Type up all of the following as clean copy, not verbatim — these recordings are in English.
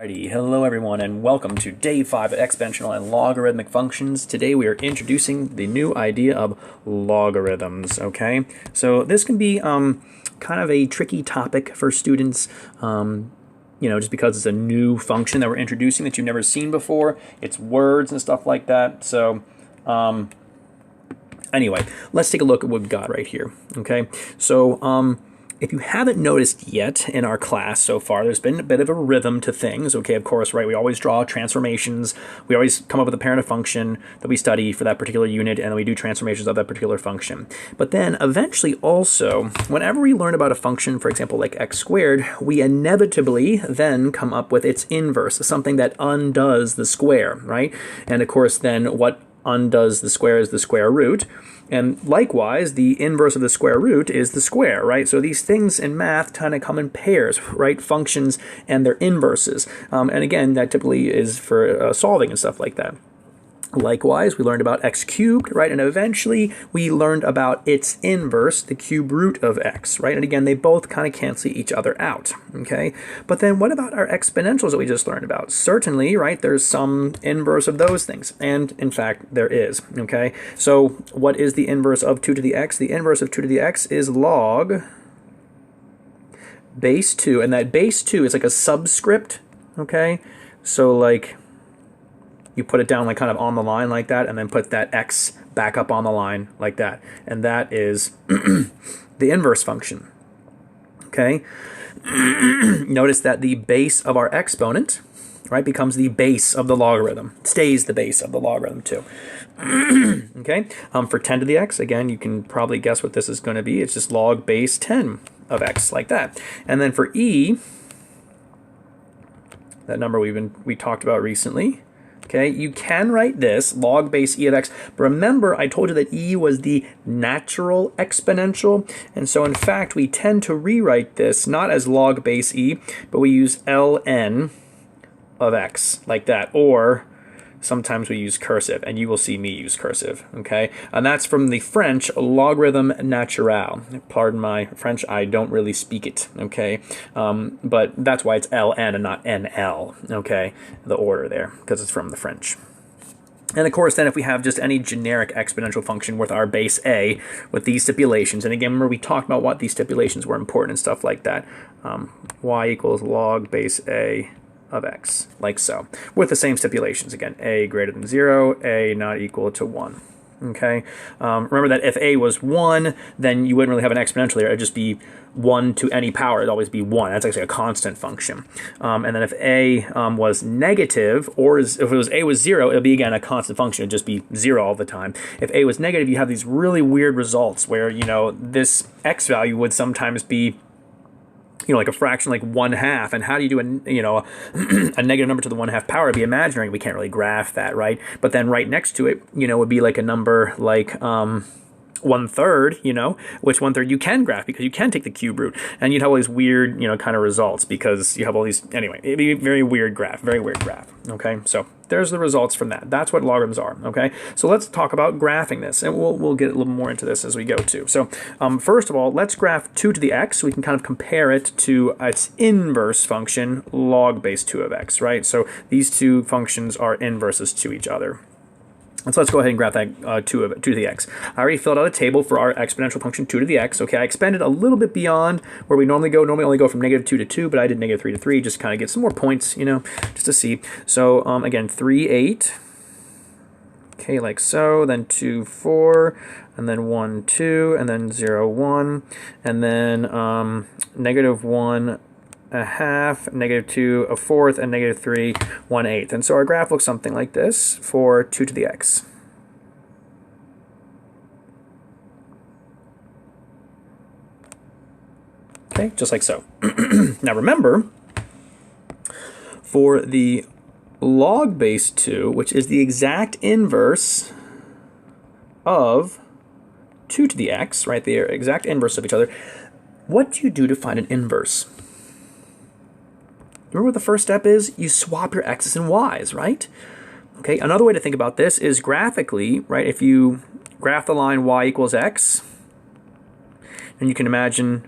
Alrighty, hello everyone and welcome to day 5 of exponential and logarithmic functions. Today we are introducing the new idea of logarithms, okay? So this can be kind of a tricky topic for students, just because it's a new function that we're introducing that you've never seen before. It's words and stuff like that. So anyway, let's take a look at what we've got right here, okay? So if you haven't noticed yet in our class so far, there's been a bit of a rhythm to things. Okay, of course, right? We always draw transformations. We always come up with a parent of function that we study for that particular unit, and then we do transformations of that particular function. But then eventually also, whenever we learn about a function, for example, like x squared, we inevitably then come up with its inverse, something that undoes the square, right? And of course, then what undoes the square is the square root. And likewise, the inverse of the square root is the square, right? So these things in math kind of come in pairs, right? Functions and their inverses. And again, that typically is for solving and stuff like that. Likewise, we learned about x cubed, right? And eventually we learned about its inverse, the cube root of x, right? And again, they both kind of cancel each other out, okay? But then what about our exponentials that we just learned about? Certainly, right, there's some inverse of those things. And in fact, there is, okay? So what is the inverse of 2 to the x? The inverse of 2 to the x is log base 2. And that base 2 is like a subscript, okay? So like, you put it down like kind of on the line like that, and then put that x back up on the line like that. And that is the inverse function, okay? Notice that the base of our exponent, right, becomes the base of the logarithm. It stays the base of the logarithm too. Okay, for 10 to the x, again, you can probably guess what this is going to be. It's just log base 10 of x like that. And then for e, that number we talked about recently, okay, you can write this, log base e of x, but remember I told you that e was the natural exponential, and so in fact we tend to rewrite this not as log base e, but we use ln of x, like that, or sometimes we use cursive, and you will see me use cursive, okay? And that's from the French logarithm naturel. Pardon my French, I don't really speak it, okay? But that's why it's ln and not nl, okay? The order there, because it's from the French. And of course, then if we have just any generic exponential function with our base a, with these stipulations, and again, remember we talked about what these stipulations were important and stuff like that. Y equals log base a of x, like so, with the same stipulations. Again, a greater than 0, a not equal to 1. Okay, remember that if a was 1, then you wouldn't really have an exponential here. It would just be 1 to any power. It'd always be 1. That's actually a constant function. And then if a was negative, or if it was a was 0, it would be, again, a constant function. It would just be 0 all the time. If a was negative, you have these really weird results where, this x value would sometimes be like a fraction like 1/2, and how do you do a negative number to the 1/2 power? It'd be imaginary. We can't really graph that, right? But then right next to it, would be like a number like 1/3, which 1/3 you can graph because you can take the cube root, and you'd have all these weird, kind of results because you have all these, anyway, it'd be a very weird graph, okay? So there's the results from that. That's what logarithms are, okay? So let's talk about graphing this, and we'll get a little more into this as we go too. So first of all, let's graph 2 to the x, so we can kind of compare it to its inverse function, log base 2 of x, right? So these two functions are inverses to each other. And so let's go ahead and graph that 2 to the x. I already filled out a table for our exponential function 2 to the x. Okay, I expanded a little bit beyond where we normally go. Normally only go from -2 to 2, but I did -3 to 3, just kind of get some more points, just to see. So again, 3, 8. Okay, like so. Then 2, 4, and then 1, 2, and then 0, 1, and then -1, a half, -2, a fourth, and -3, 1/8. And so our graph looks something like this for 2 to the x. Okay, just like so. Now remember, for the log base 2, which is the exact inverse of 2 to the x, right, the exact inverse of each other, what do you do to find an inverse? Remember what the first step is? You swap your x's and y's, right? Okay, another way to think about this is graphically, right? If you graph the line y equals x, and you can imagine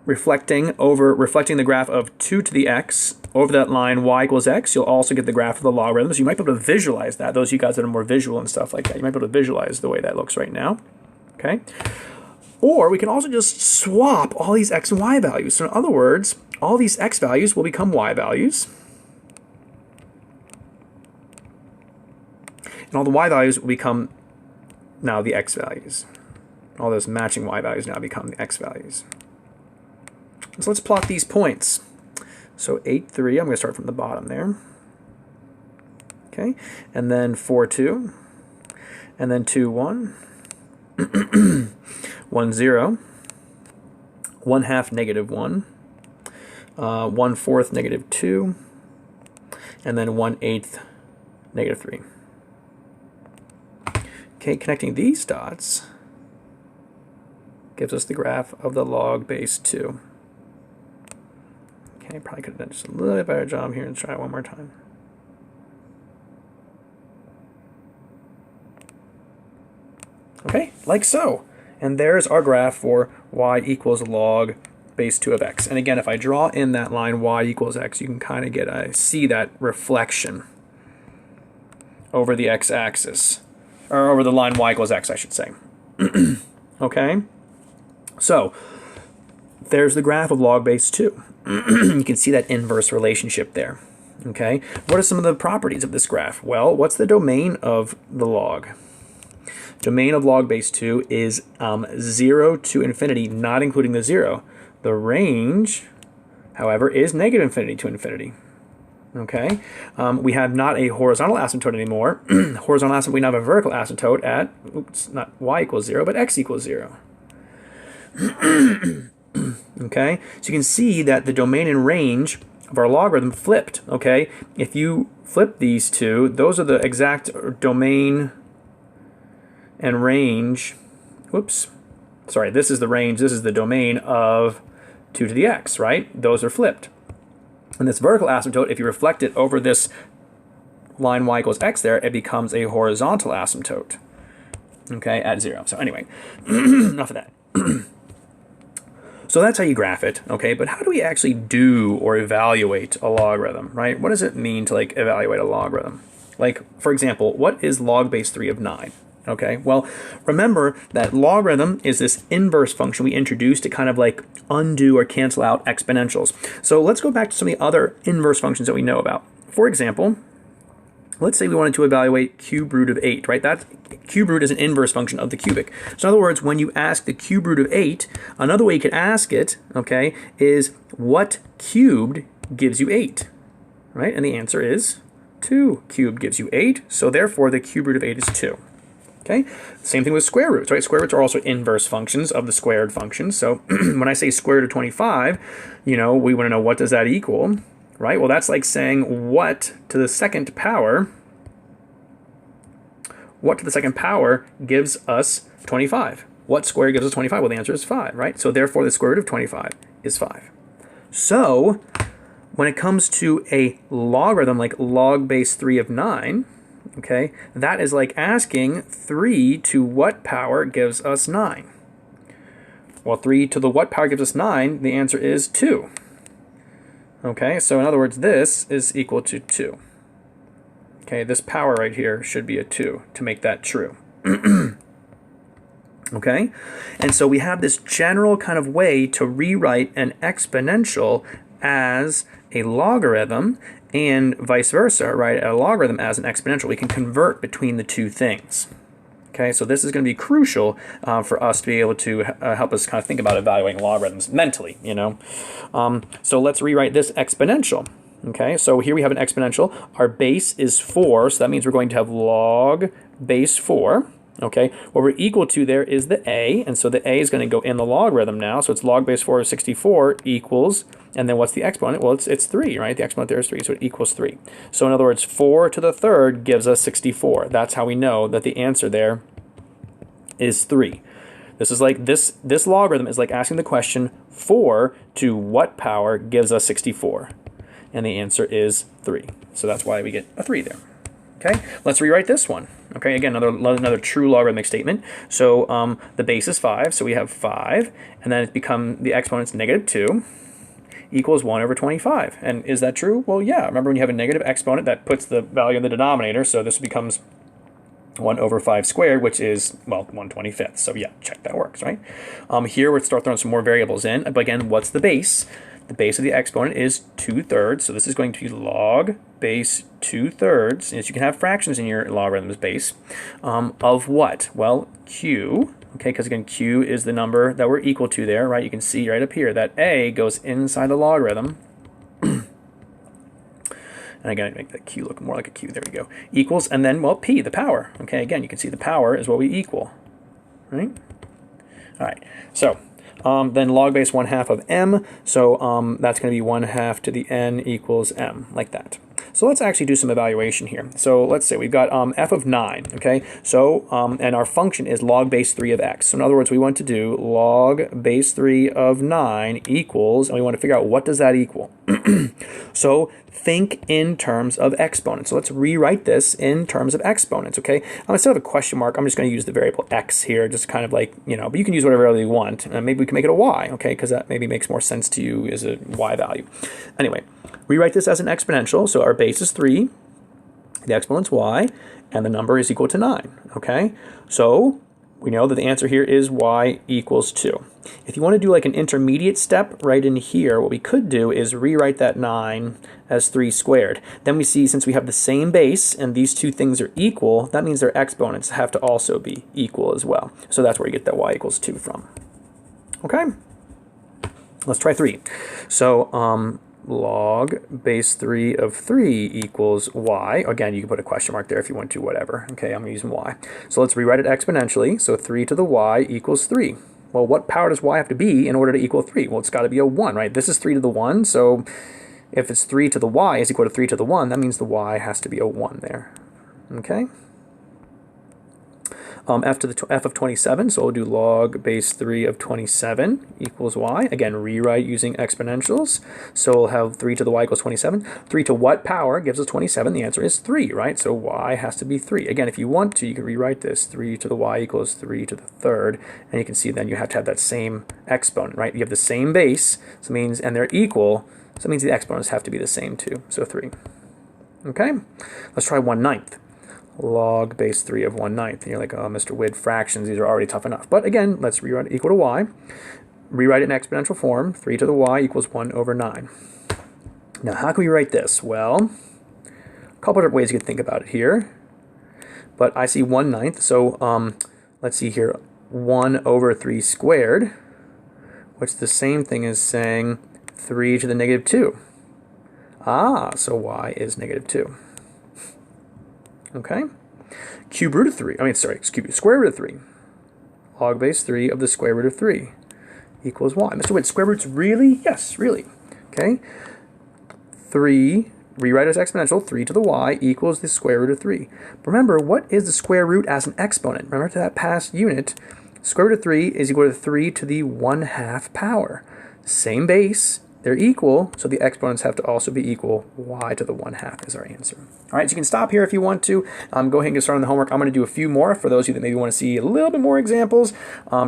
reflecting the graph of 2 to the x over that line y equals x, you'll also get the graph of the logarithms. You might be able to visualize that. Those of you guys that are more visual and stuff like that, you might be able to visualize the way that looks right now. Okay? Or we can also just swap all these x and y values. So in other words, all these x values will become y values. And all the y values will become now the x values. All those matching y values now become the x values. So let's plot these points. So 8, 3, I'm going to start from the bottom there. Okay, and then 4, 2, and then 2, 1, 1, 0, 1/2, -1, 1/4, -2, and then 1/8, -3. Okay, connecting these dots gives us the graph of the log base 2. Okay, probably could have done just a little bit better job here and try it one more time. Okay, like so. And there's our graph for y equals log base 2 of x. And again, if I draw in that line y equals x, you can kind of see that reflection over the x-axis. Or over the line y equals x, I should say. Okay? So, there's the graph of log base 2. You can see that inverse relationship there. Okay? What are some of the properties of this graph? Well, what's the domain of the log? Domain of log base 2 is 0 to infinity, not including the 0. The range, however, is -infinity to infinity. Okay, we have not a horizontal asymptote anymore. Horizontal asymptote, we now have a vertical asymptote at, oops, not y equals 0, but x equals 0. Okay, so you can see that the domain and range of our logarithm flipped. Okay, if you flip these two, those are the exact domain and range. Whoops, sorry, this is the range, this is the domain of 2 to the x, right? Those are flipped. And this vertical asymptote, if you reflect it over this line y equals x there, it becomes a horizontal asymptote, okay, at 0. So anyway, enough of that. So that's how you graph it, okay? But how do we actually do or evaluate a logarithm, right? What does it mean to like evaluate a logarithm? Like, for example, what is log base 3 of 9? Okay, well, remember that logarithm is this inverse function we introduced to kind of like undo or cancel out exponentials. So let's go back to some of the other inverse functions that we know about. For example, let's say we wanted to evaluate cube root of 8, right? That cube root is an inverse function of the cubic. So in other words, when you ask the cube root of 8, another way you could ask it, okay, is what cubed gives you 8, right? And the answer is 2 cubed gives you 8, so therefore the cube root of 8 is 2. Okay, same thing with square roots, right? Square roots are also inverse functions of the squared function. So when I say square root of 25, you know, we want to know what does that equal, right? Well, that's like saying what to the second power gives us 25. What square gives us 25? Well, the answer is 5, right? So therefore, the square root of 25 is 5. So when it comes to a logarithm like log base 3 of 9, okay, that is like asking 3 to what power gives us 9? Well, 3 to the what power gives us 9? The answer is 2. Okay, so in other words, this is equal to 2. Okay, this power right here should be a 2 to make that true. Okay, and so we have this general kind of way to rewrite an exponential as a logarithm, and vice versa, right? A logarithm as an exponential. We can convert between the two things. Okay, so this is going to be crucial for us to be able to help us kind of think about evaluating logarithms mentally, you know. So let's rewrite this exponential. Okay, so here we have an exponential. Our base is 4, so that means we're going to have log base 4. Okay, what we're equal to there is the a, and so the a is going to go in the logarithm now, so it's log base 4 of 64 equals, and then what's the exponent? Well, it's 3, right? The exponent there is 3, so it equals 3. So in other words, 4 to the third gives us 64. That's how we know that the answer there is 3. This is like, this logarithm is like asking the question, 4 to what power gives us 64? And the answer is 3. So that's why we get a 3 there. Okay, let's rewrite this one. Okay, again, another true logarithmic statement. So the base is 5, so we have 5, and then the exponent's -2 equals 1 over 25. And is that true? Well, yeah. Remember, when you have a negative exponent, that puts the value in the denominator, so this becomes 1 over 5 squared, which is, well, 1/25. So yeah, check, that works, right? Here, we'll start throwing some more variables in. But again, what's the base? The base of the exponent is 2/3, so this is going to be log base 2/3. As you can have fractions in your logarithms base. Of what? Well, q, okay, because again, q is the number that we're equal to there, right? You can see right up here that a goes inside the logarithm. And again, make that q look more like a q, there we go. Equals, and then, well, p, the power. Okay, again, you can see the power is what we equal, right? All right, so then log base 1/2 of m, so that's going to be 1/2 to the n equals m, like that. So let's actually do some evaluation here. So let's say we've got f of 9, okay? So, and our function is log base 3 of x. So in other words, we want to do log base 3 of 9 equals, and we want to figure out what does that equal. So think in terms of exponents. So let's rewrite this in terms of exponents, okay? Instead of a question mark, I'm just going to use the variable x here, just kind of like, you know, but you can use whatever you want. Maybe we can make it a y, okay? Because that maybe makes more sense to you as a y value. Anyway, rewrite this as an exponential. So our base is 3, the exponent's y, and the number is equal to 9, okay? So we know that the answer here is y equals 2. If you want to do like an intermediate step right in here, what we could do is rewrite that 9 as 3 squared. Then we see, since we have the same base and these two things are equal, that means their exponents have to also be equal as well. So that's where you get that y equals 2 from. Okay? Let's try 3. So log base 3 of 3 equals y. Again, you can put a question mark there if you want to, whatever. Okay, I'm using y. So let's rewrite it exponentially. So 3 to the y equals 3. Well, what power does y have to be in order to equal 3? Well, it's got to be a 1, right? This is 3 to the 1, so if it's 3 to the y is equal to 3 to the 1, that means the y has to be a 1 there. Okay? F of 27, so we'll do log base 3 of 27 equals y. Again, rewrite using exponentials. So we'll have 3 to the y equals 27. 3 to what power gives us 27? The answer is 3, right? So y has to be 3. Again, if you want to, you can rewrite this. 3 to the y equals 3 to the third. And you can see then you have to have that same exponent, right? You have the same base, so it means, and they're equal, so it means the exponents have to be the same too. So 3. Okay? Let's try 1/9. Log base 3 of 1/9. And you're like, oh, Mr. Wid, fractions, these are already tough enough. But again, let's rewrite it equal to y. Rewrite it in exponential form. 3 to the y equals 1 over 9. Now, how can we write this? Well, a couple different ways you can think about it here. But I see 1/9, so let's see here. 1 over 3 squared, which is the same thing as saying 3 to the -2. Ah, so y is -2. Okay, cube root of 3, square root of 3. Log base 3 of the square root of 3 equals y. Mr. Witt, square roots really? Yes, really. Okay, 3, rewrite as exponential, 3 to the y equals the square root of 3. But remember, what is the square root as an exponent? Remember to that past unit, square root of 3 is equal to 3 to the 1/2 power. Same base. They're equal, so the exponents have to also be equal. Y to the 1/2 is our answer. All right, so you can stop here if you want to. Go ahead and get started on the homework. I'm going to do a few more for those of you that maybe want to see a little bit more examples,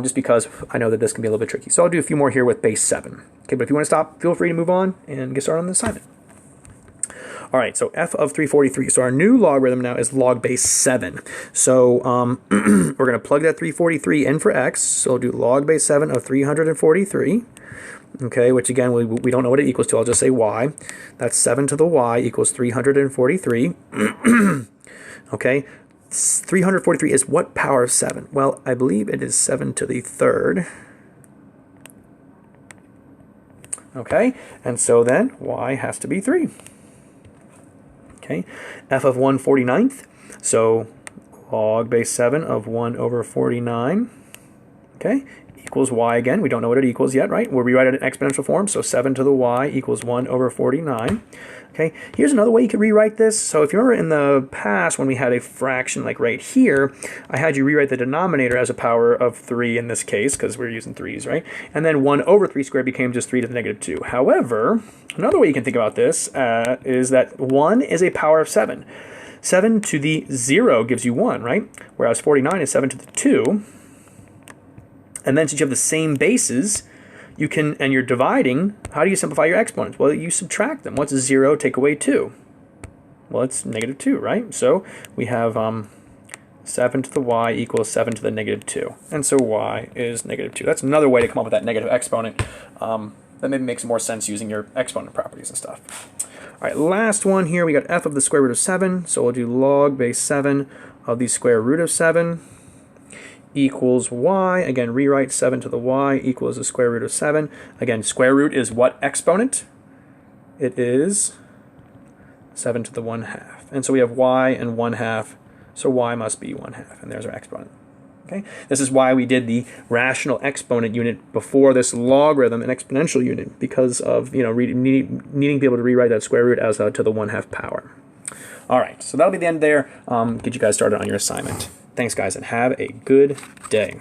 just because I know that this can be a little bit tricky. So I'll do a few more here with base 7. Okay, but if you want to stop, feel free to move on and get started on the assignment. All right, so f of 343. So our new logarithm now is log base 7. So we're going to plug that 343 in for x. So we'll do log base 7 of 343. Okay, which again, we don't know what it equals to. I'll just say y. That's 7 to the y equals 343. Okay, 343 is what power of 7? Well, I believe it is 7 to the third. Okay, and so then y has to be 3. Okay, f of 1/49. So log base 7 of 1 over 49. Okay, equals y again. We don't know what it equals yet, right? We'll rewrite it in exponential form. So 7 to the y equals 1 over 49. Okay, here's another way you could rewrite this. So if you remember in the past when we had a fraction like right here, I had you rewrite the denominator as a power of 3 in this case, because we're using 3's, right? And then 1 over 3 squared became just 3 to the -2. However, another way you can think about this is that 1 is a power of 7. 7 to the 0 gives you 1, right? Whereas 49 is 7 to the 2. And then since you have the same bases, you can, and you're dividing, how do you simplify your exponents? Well, you subtract them. What's 0 take away 2? Well, it's -2, right? So we have 7 to the y equals 7 to the -2. And so y is -2. That's another way to come up with that negative exponent. That maybe makes more sense using your exponent properties and stuff. All right, last one here. We got f of the square root of 7. So we'll do log base 7 of the square root of 7 equals y. Again, rewrite 7 to the y equals the square root of 7. Again, square root is what exponent? It is 7 to the 1/2. And so we have y and 1/2. So y must be 1/2. And there's our exponent. Okay? This is why we did the rational exponent unit before this logarithm and exponential unit, because of needing to be able to rewrite that square root as to the 1/2 power. All right, so that'll be the end there. Get you guys started on your assignment. Thanks, guys, and have a good day.